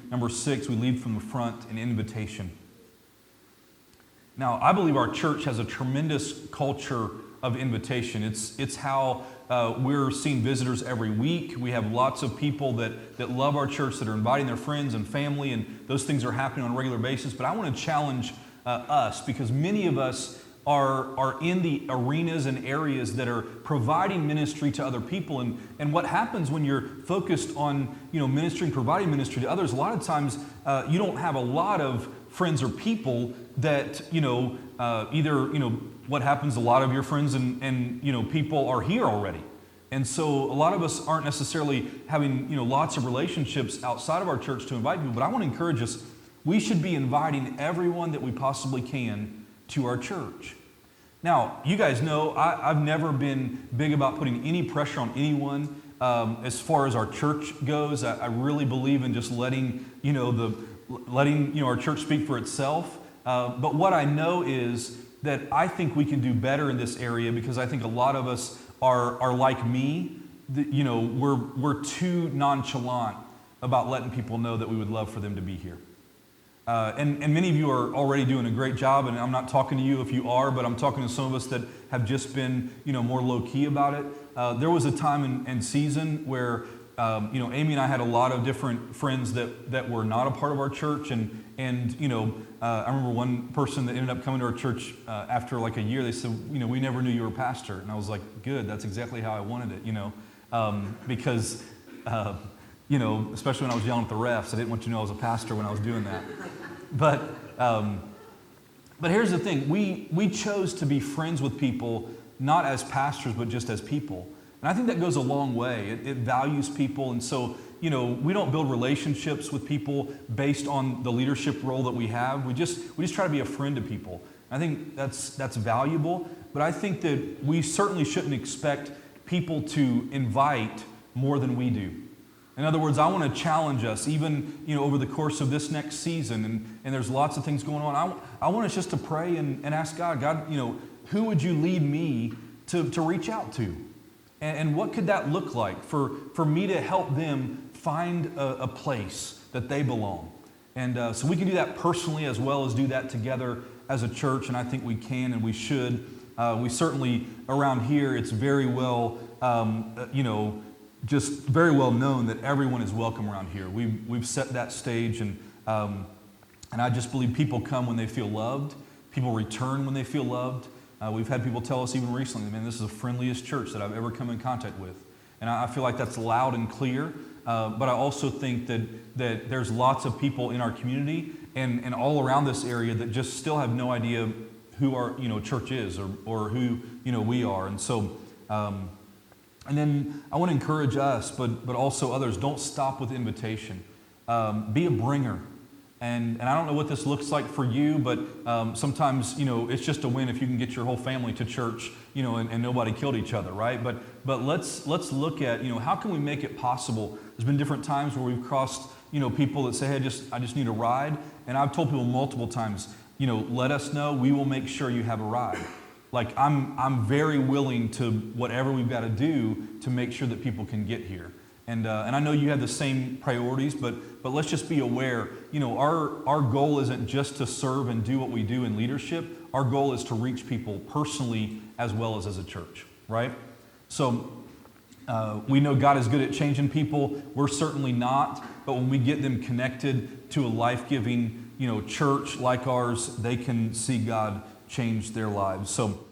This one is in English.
number 6, we lead from the front, an invitation. Now, I believe our church has a tremendous culture of invitation. It's how we're seeing visitors every week. We have lots of people that love our church, that are inviting their friends and family, and those things are happening on a regular basis. But I want to challenge us, because many of us are in the arenas and areas that are providing ministry to other people. And what happens when you're focused on ministry, providing ministry to others, a lot of times you don't have a lot of friends or people that either what happens, a lot of your friends and people are here already. And so a lot of us aren't necessarily having lots of relationships outside of our church to invite people. But I want to encourage us, we should be inviting everyone that we possibly can to our church. Now, you guys know I've never been big about putting any pressure on anyone as far as our church goes. I really believe in just letting our church speak for itself. But what I know is that I think we can do better in this area, because I think a lot of us are like me. We're too nonchalant about letting people know that we would love for them to be here. And many of you are already doing a great job, and I'm not talking to you if you are, but I'm talking to some of us that have just been, more low-key about it. There was a time and season where, Amy and I had a lot of different friends that were not a part of our church, and I remember one person that ended up coming to our church after like a year. They said, we never knew you were a pastor, and I was like, good, that's exactly how I wanted it, because. Especially when I was yelling at the refs, I didn't want you to know I was a pastor when I was doing that. But here's the thing: we chose to be friends with people, not as pastors, but just as people. And I think that goes a long way. It values people, and so we don't build relationships with people based on the leadership role that we have. We just try to be a friend to people. I think that's valuable, but I think that we certainly shouldn't expect people to invite more than we do. In other words, I want to challenge us, even over the course of this next season, and there's lots of things going on. I want us just to pray and ask God, who would you lead me to reach out to? And what could that look like for me to help them find a place that they belong? And so we can do that personally as well as do that together as a church, and I think we can and we should. We certainly, around here, it's very well, just very well known that everyone is welcome around here. We've set that stage, and I just believe people come when they feel loved. People return when they feel loved. We've had people tell us even recently, man, this is the friendliest church that I've ever come in contact with. And I feel like that's loud and clear, but I also think that there's lots of people in our community and all around this area that just still have no idea who our church is or who we are. And so and then I want to encourage us, but also others, don't stop with invitation. Be a bringer. And I don't know what this looks like for you, but sometimes, it's just a win if you can get your whole family to church, and nobody killed each other, right? But let's look at, how can we make it possible? There's been different times where we've crossed, people that say, hey, I just need a ride. And I've told people multiple times, let us know, we will make sure you have a ride. Like I'm very willing to whatever we've got to do to make sure that people can get here. And I know you have the same priorities, but let's just be aware, our goal isn't just to serve and do what we do in leadership. Our goal is to reach people personally as well as a church, right? So we know God is good at changing people. We're certainly not, but when we get them connected to a life-giving, church like ours, they can see God change their lives. So